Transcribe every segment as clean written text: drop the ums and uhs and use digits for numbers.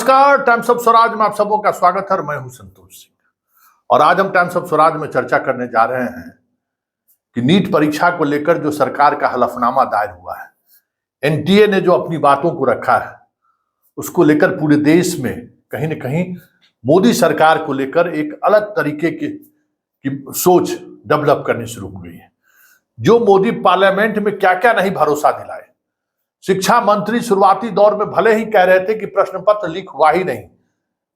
नमस्कार, times of Swaraj में आप सबों का स्वागत है और मैं हूं संतोष सिंह। और आज हम टाइम्स ऑफ स्वराज में चर्चा करने जा रहे हैं कि नीट परीक्षा को लेकर जो सरकार का हलफनामा दायर हुआ है, एनटीए ने जो अपनी बातों को रखा है, उसको लेकर पूरे देश में कहीं न कहीं मोदी सरकार को लेकर एक अलग तरीके की सोच डेवलप करनी शुरू हो गई है। जो मोदी पार्लियामेंट में क्या क्या नहीं भरोसा दिलाए। शिक्षा मंत्री शुरुआती दौर में भले ही कह रहे थे कि प्रश्न पत्र लीक हुआ ही नहीं,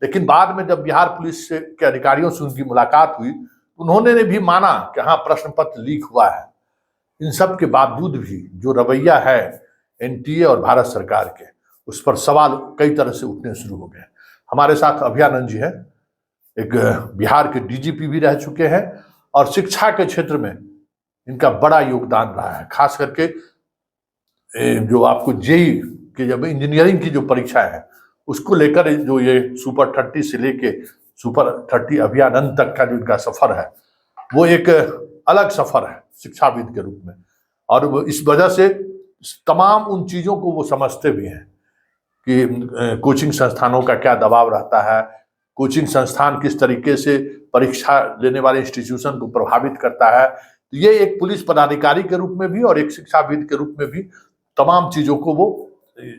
लेकिन बाद में जब बिहार पुलिस के अधिकारियों से उनकी मुलाकात हुई, उन्होंने भी माना कि हाँ, प्रश्न पत्र लीक हुआ है। इन सब के बावजूद भी जो रवैया है एनटीए और भारत सरकार के, उस पर सवाल कई तरह से उठने शुरू हो गए। हमारे साथ अभयानंद जी हैं, एक बिहार के डीजीपी भी रह चुके हैं और शिक्षा के क्षेत्र में इनका बड़ा योगदान रहा है। खास करके जो आपको जेई के जब इंजीनियरिंग की जो परीक्षा है उसको लेकर जो ये सुपर 30 से लेके सुपर 30 अभियानंद तक का जो इनका सफर है, वो एक अलग सफर है शिक्षाविद के रूप में। और वो इस वजह से तमाम उन चीजों को वो समझते भी हैं कि कोचिंग संस्थानों का क्या दबाव रहता है, कोचिंग संस्थान किस तरीके से परीक्षा लेने वाले इंस्टीट्यूशन को प्रभावित करता है। तो ये एक पुलिस पदाधिकारी के रूप में भी और एक शिक्षाविद के रूप में भी तमाम चीजों को वो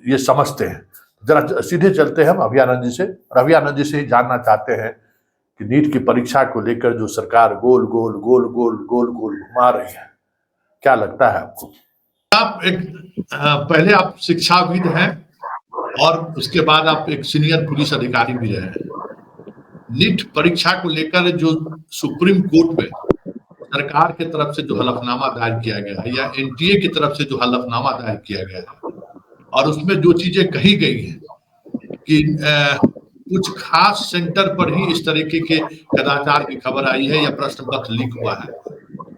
ये समझते हैं। जरा सीधे चलते हैं हम अभयानंद जी से, और अभयानंद जी से ही जानना चाहते हैं कि नीट की परीक्षा को लेकर जो सरकार गोल गोल गोल गोल गोल गोल घुमा रही है, क्या लगता है आपको? आप पहले आप शिक्षाविद हैं और उसके बाद आप एक सीनियर पुलिस अधिकारी भी रहे हैं। नीट परीक्षा को लेकर जो सुप्रीम कोर्ट में सरकार की तरफ से जो हलफनामा दायर किया गया है या एनटीए की तरफ से जो हलफनामा दायर किया गया है, और उसमें जो चीजें कही गई हैं कि कुछ खास सेंटर पर ही इस तरीके के कदाचार की खबर आई है या प्रश्न पत्र लीक हुआ है,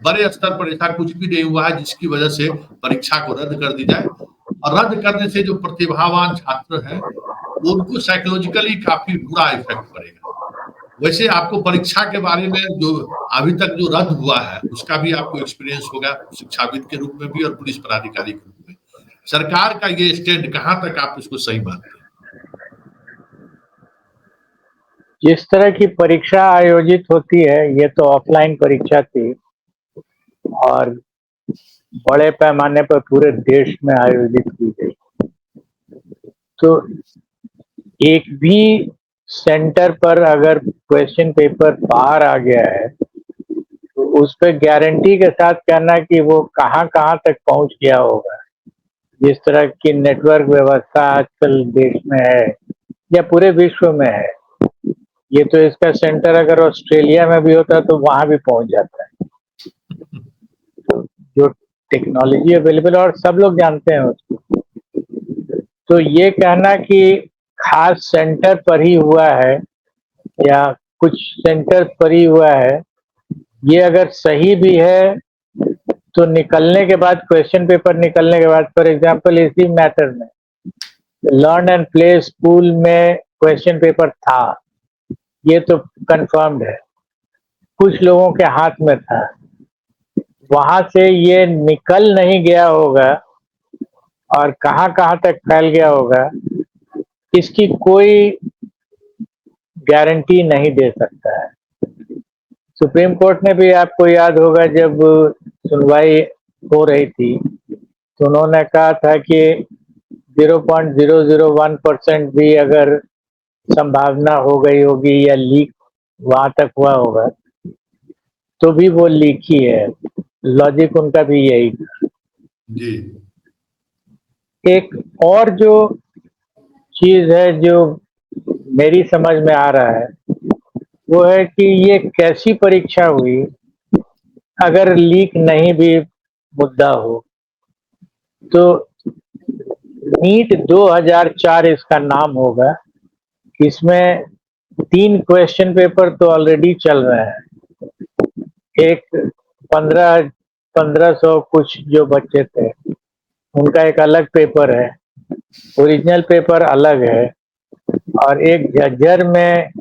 बड़े स्तर पर ऐसा कुछ भी नहीं हुआ है जिसकी वजह से परीक्षा को रद्द कर दी जाए। और रद्द करने से जो प्रतिभावान छात्र हैं उनको साइकोलॉजिकली काफी बुरा इफेक्ट पड़ेगा। वैसे आपको परीक्षा के बारे में जो अभी तक जो रद्द हुआ है उसका भी आपको एक्सपीरियंस होगा शिक्षाविद के रूप में भी और पुलिस पदाधिकारी के रूप में। सरकार का ये स्टैंड कहां तक आप इसको सही मानते हैं? जिस तरह की परीक्षा आयोजित होती है, ये तो ऑफलाइन परीक्षा थी और बड़े पैमाने पर पूरे देश में आयोजित की गई, तो एक भी सेंटर पर अगर क्वेश्चन पेपर बाहर आ गया है तो उस पर गारंटी के साथ कहना कि वो कहां तक पहुंच गया होगा। जिस तरह की नेटवर्क व्यवस्था आजकल देश में है या पूरे विश्व में है, ये तो इसका सेंटर अगर ऑस्ट्रेलिया में भी होता तो वहां भी पहुंच जाता है। तो जो टेक्नोलॉजी अवेलेबल और सब लोग जानते हैं उसको, तो ये कहना कि खास सेंटर पर ही हुआ है या कुछ सेंटर पर ही हुआ है, ये अगर सही भी है तो निकलने के बाद, क्वेश्चन पेपर निकलने के बाद, फॉर एग्जांपल इसी मैटर में लर्न एंड प्ले स्कूल में क्वेश्चन पेपर था, ये तो कंफर्म्ड है, कुछ लोगों के हाथ में था, वहां से ये निकल नहीं गया होगा और कहां तक फैल गया होगा, इसकी कोई गारंटी नहीं दे सकता है। सुप्रीम कोर्ट ने भी, आपको याद होगा, जब सुनवाई हो रही थी तो उन्होंने कहा था कि 0.001% भी अगर संभावना हो गई होगी या लीक वहां तक हुआ होगा तो भी वो लीक ही है। लॉजिक उनका भी यही था जी। एक और जो चीज है जो मेरी समझ में आ रहा है वो है कि ये कैसी परीक्षा हुई अगर लीक नहीं भी मुद्दा हो। तो नीट 2004 इसका नाम होगा, इसमें 3 क्वेश्चन पेपर तो ऑलरेडी चल रहे हैं। एक 1500 कुछ जो बच्चे थे उनका एक अलग पेपर है, ओरिजिनल पेपर अलग है, और एक झज्जर में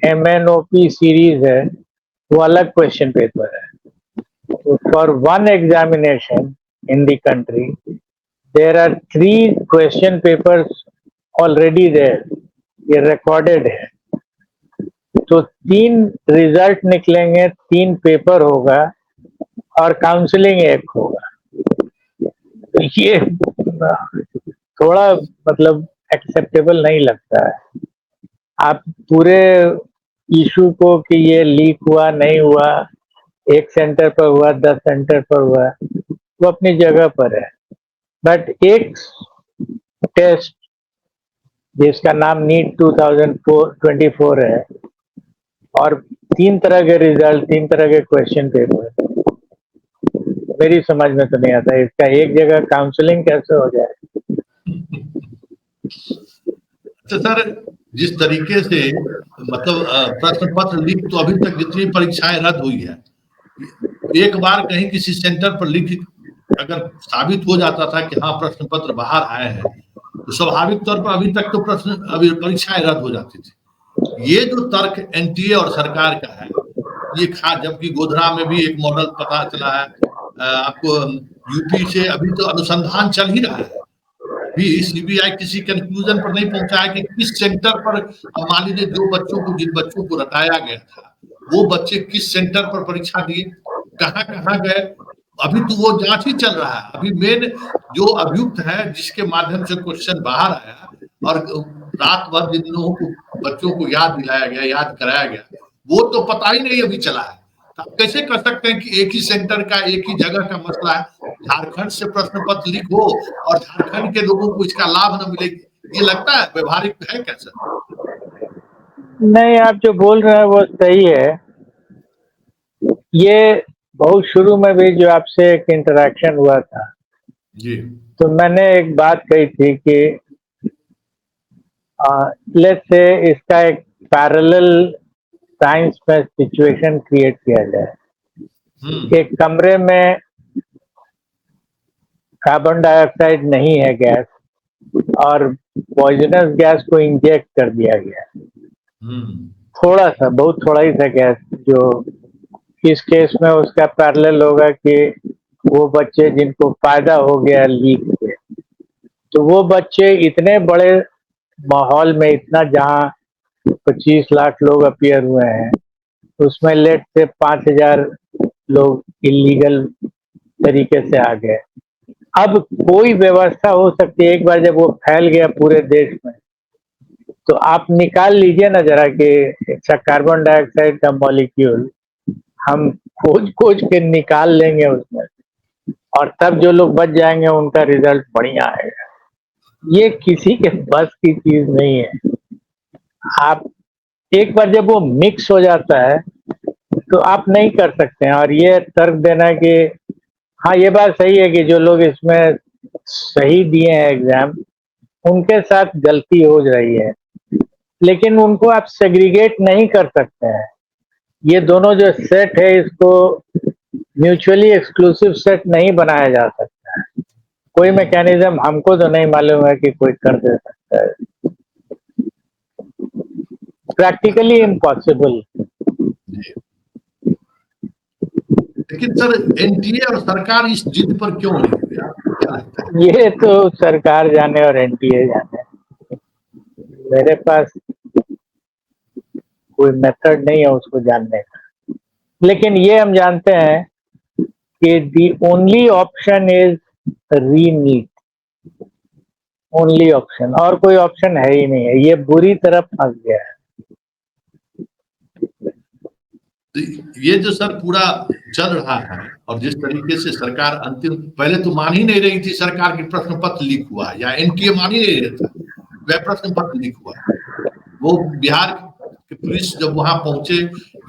MNOP सीरीज है, वो अलग क्वेश्चन पेपर है। For one examination in the country there are 3 question papers already there, ये रिकॉर्डेड है। तो 3 रिजल्ट निकलेंगे, 3 पेपर होगा और काउंसलिंग एक होगा। तो ये थोड़ा मतलब एक्सेप्टेबल नहीं लगता है। आप पूरे इशू को कि ये लीक हुआ नहीं हुआ, एक सेंटर पर हुआ 10 सेंटर पर हुआ, वो अपनी जगह पर है। बट एक टेस्ट जिसका नाम नीट 2024 है और 3 तरह के रिजल्ट, 3 तरह के क्वेश्चन पेपर, मेरी समझ में तो नहीं आता इसका एक जगह काउंसलिंग कैसे हो जाए। तो सर जिस तरीके से मतलब प्रश्न पत्र लीक, तो अभी तक जितनी परीक्षाएं रद्द हुई है, एक बार कहीं किसी सेंटर पर लीक अगर साबित हो जाता था कि हाँ प्रश्न पत्र बाहर आए हैं, तो स्वाभाविक तौर पर अभी तक तो अभी परीक्षाएं रद्द हो जाती थी। ये जो तर्क एनटीए और सरकार का है, ये जबकि गोधरा में भी एक मॉडल पता चला है, आपको यूपी से अभी तो अनुसंधान चल ही रहा है, अभी सीबीआई किसी कंक्लूजन पर नहीं पहुंचा है कि किस सेंटर पर, अब मान लीजिए जिन बच्चों को रटाया गया था, वो बच्चे किस सेंटर पर परीक्षा दिए, कहाँ गए, अभी तो वो जांच ही चल रहा है। अभी मेन जो अभियुक्त है जिसके माध्यम से क्वेश्चन बाहर आया और रात भर जिन लोगों को बच्चों को याद दिलाया गया, याद कराया गया, वो तो पता ही नहीं अभी चला है। तो आप कैसे कर सकते हैं कि एक ही सेंटर का, एक ही जगह का मसला है, झारखंड से प्रश्न पत्र लीक हो और झारखंड के लोगों को इसका लाभ न मिले? ये लगता है व्यवहारिक है कैसा? नहीं, आप जो बोल रहे हैं वो सही है। ये बहुत शुरू में भी जो आपसे एक इंटरेक्शन हुआ था जी, तो मैंने एक बात कही थी कि लेट्स से इसका एक पैरेलल साइंस में सिचुएशन क्रिएट किया जाए। एक कमरे में कार्बन डाइऑक्साइड नहीं है गैस और पॉइजनस गैस को इंजेक्ट कर दिया गया, थोड़ा सा, बहुत थोड़ा ही सा गैस, जो इस केस में उसका पैरेलल होगा कि वो बच्चे जिनको फायदा हो गया लीक से, तो वो बच्चे इतने बड़े माहौल में, इतना जहाँ 25 लाख लोग अपीयर हुए हैं, उसमें लेट से 5,000 लोग इलीगल तरीके से आ गए। अब कोई व्यवस्था हो सकती है, एक बार जब वो फैल गया पूरे देश में, तो आप निकाल लीजिए ना जरा कि अच्छा कार्बन डाइऑक्साइड का मॉलिक्यूल हम खोज के निकाल लेंगे उसमें, और तब जो लोग बच जाएंगे उनका रिजल्ट बढ़िया आएगा। ये किसी के बस की चीज नहीं है। आप एक बार जब वो मिक्स हो जाता है तो आप नहीं कर सकते हैं। और ये तर्क देना कि हाँ, ये बात सही है कि जो लोग इसमें सही दिए हैं एग्जाम, उनके साथ गलती हो रही है, लेकिन उनको आप सेग्रीगेट नहीं कर सकते हैं। ये दोनों जो सेट है, इसको म्यूचुअली एक्सक्लूसिव सेट नहीं बनाया जा सकता है। कोई मैकेनिज्म हमको तो नहीं मालूम है कि कोई कर दे सकता है, प्रैक्टिकली इम्पॉसिबल। लेकिन सर एनटीए और सरकार इस जिद पर क्यों नहीं हुई, क्या लगता है? ये तो सरकार जाने और एनटीए जाने, मेरे पास कोई मेथड नहीं है उसको जानने का। लेकिन ये हम जानते हैं कि the only option is रीनीट, only option, और कोई ऑप्शन है ही नहीं है। ये बुरी तरह फंस गया है। ये जो सर पूरा चल रहा है और जिस तरीके से सरकार अंतिम, पहले तो मान ही नहीं रही थी सरकार की प्रश्न पत्र लीक हुआ, या एनटीए मान ही नहीं रहा था वह प्रश्न पत्र लीक हुआ। वो बिहार के पुलिस जब वहां पहुंचे,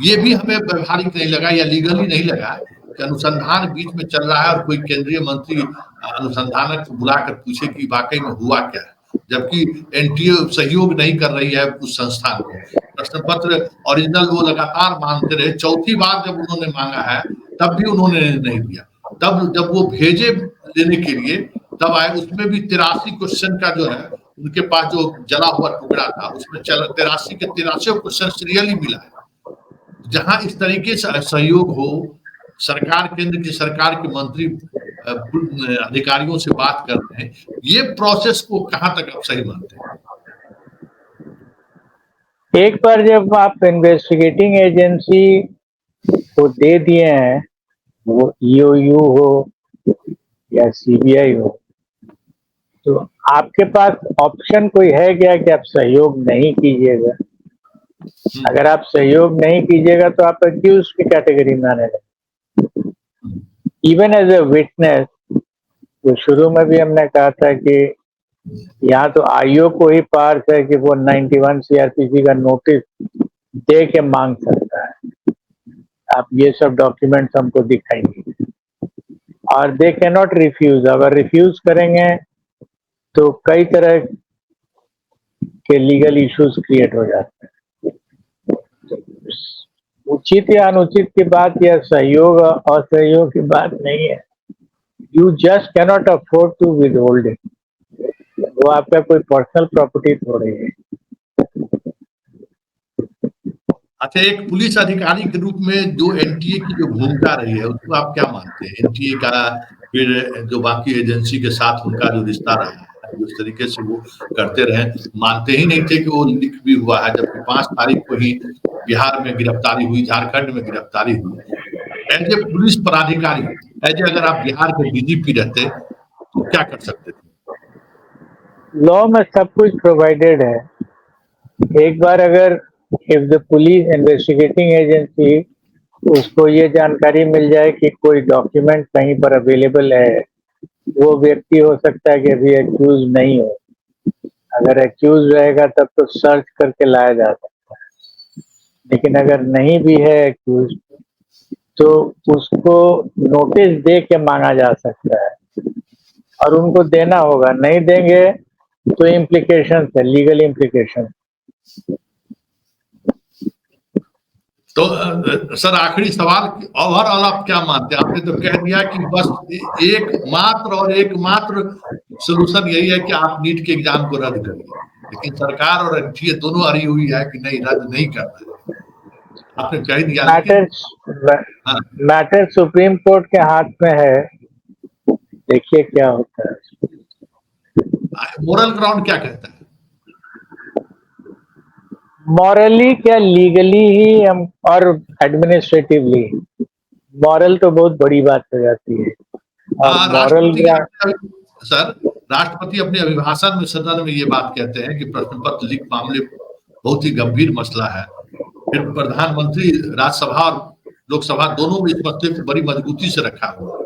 ये भी हमें व्यवहारिक नहीं लगा या लीगली नहीं लगा कि अनुसंधान बीच में चल रहा है और कोई केंद्रीय मंत्री अनुसंधानक को बुलाकर पूछे कि वाकई में हुआ क्या है, जबकि एनटीए सहयोग नहीं कर रही है उस संस्थान को। प्रश्न पत्र ओरिजिनल वो लगातार मांगते रहे, चौथी बार जब उन्होंने मांगा है तब भी उन्होंने नहीं दिया। तब जब वो भेजे लेने के लिए तब आए, उसमें भी 83 क्वेश्चन का जो है उनके पास जो जला हुआ टुकड़ा था, उसमें 83 के 83 क्वेश्चन सीरियली मिला है। जहां इस तरीके से सहयोग हो, सरकार, केंद्र की सरकार के मंत्री अधिकारियों से बात करते हैं, ये प्रोसेस को कहां तक आप सही मानते हैं? एक बार जब आप इन्वेस्टिगेटिंग एजेंसी को दे दिए हैं, वो ईओयू हो या सीबीआई हो, तो आपके पास ऑप्शन कोई है क्या कि आप सहयोग नहीं कीजिएगा? अगर आप सहयोग नहीं कीजिएगा तो आप अक्यूज की कैटेगरी में आने लगे। इवन एज ए विटनेस, तो शुरू में भी हमने कहा था कि यहाँ तो आईओ को ही पार्स है कि वो 91 सीआरपीसी का नोटिस दे के मांग सकता है, आप ये सब डॉक्यूमेंट्स हमको दिखाएंगे, और दे कैन नॉट रिफ्यूज। अगर रिफ्यूज करेंगे तो कई तरह के लीगल इश्यूज क्रिएट हो जाते हैं। उचित या अनुचित की बात या सहयोग और असहयोग की बात नहीं है। You just cannot afford to withhold it. वो आपका कोई पर्सनल प्रॉपर्टी थोड़ी है। अच्छा, एक पुलिस अधिकारी के रूप में जो एनटीए की जो भूमिका रही है उसको आप क्या मानते हैं? एनटीए का फिर जो बाकी एजेंसी के साथ उनका जो रिश्ता रहा है, जिस तरीके से वो करते रहे, मानते ही नहीं थे कि वो लीक भी हुआ है, जबकि 5 तारीख को ही बिहार में गिरफ्तारी हुई, झारखंड में गिरफ्तारी हुई। एज ए पुलिस पदाधिकारी, एज ए अगर आप बिहार के डीजीपी रहते तो क्या कर सकते थे? लॉ में सब कुछ प्रोवाइडेड है। एक बार अगर if the police investigating agency उसको ये जानकारी मिल जाए कि कोई डॉक्यूमेंट कहीं पर अवेलेबल है, वो व्यक्ति हो सकता है कि अभी एक्यूज नहीं हो। अगर एक्यूज रहेगा तब तो सर्च करके लाया जा सकता है, लेकिन अगर नहीं भी है एक्यूज तो उसको नोटिस दे के मांगा जा सकता है, और उनको देना होगा। नहीं देंगे तो इम्प्लीकेशन है, लीगल इम्प्लीकेशन। तो सर, आखिरी सवाल, ओवरऑल आप क्या मानते हैं? आपने तो कह दिया कि बस एकमात्र सोल्यूशन यही है कि आप नीट के एग्जाम को रद्द करिए, लेकिन सरकार और एनटीए दोनों अड़ी हुई है कि नहीं, रद्द नहीं करना है। आपने कह दिया, लेकिन मैटर सुप्रीम कोर्ट के हाथ में है, देखिए क्या होता है। मोरल ग्राउंड क्या कहता है? मॉरली क्या, लीगली ही हम, और एडमिनिस्ट्रेटिवली। मॉरल तो बहुत बड़ी बात हो जाती है। और मॉरल सर, राष्ट्रपति अपने अभिभाषण में सदन में ये बात कहते हैं कि प्रश्न पत्र लीक मामले बहुत ही गंभीर मसला है। फिर प्रधानमंत्री राज्यसभा और लोकसभा दोनों में इस मसले को बड़ी मजबूती से रखा हुआ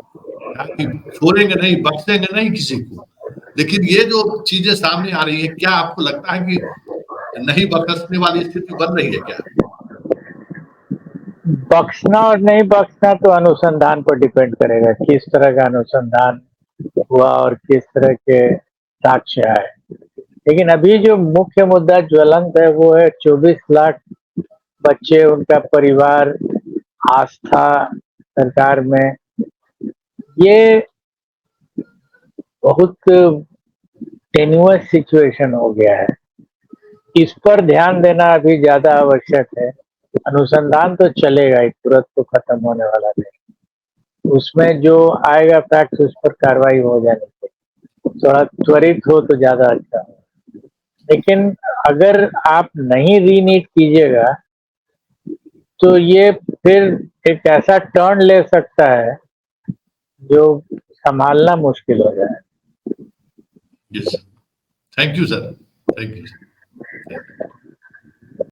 है कि छोड़ेंगे नहीं, बख्शेंगे नहीं किसी को। लेकिन ये जो चीजें सामने आ रही है, क्या आपको लगता है कि नहीं बख्शने वाली स्थिति बन रही है क्या? बख्शना और नहीं बख्शना तो अनुसंधान पर डिपेंड करेगा, किस तरह का अनुसंधान हुआ और किस तरह के साक्ष्य आए। लेकिन अभी जो मुख्य मुद्दा ज्वलंत है वो है 24 लाख बच्चे, उनका परिवार, आस्था सरकार में। ये बहुत टेन्युअस सिचुएशन हो गया है। इस पर ध्यान देना अभी ज्यादा आवश्यक है। अनुसंधान तो चलेगा ही, तुरंत तो खत्म होने वाला नहीं। उसमें जो आएगा फैक्ट उस पर कार्रवाई हो जानी चाहिए, थोड़ा त्वरित हो तो ज्यादा अच्छा हो। लेकिन अगर आप नहीं रीनीट कीजिएगा तो ये फिर एक ऐसा टर्न ले सकता है जो संभालना मुश्किल हो जाए। Yes, thank you sir, thank you.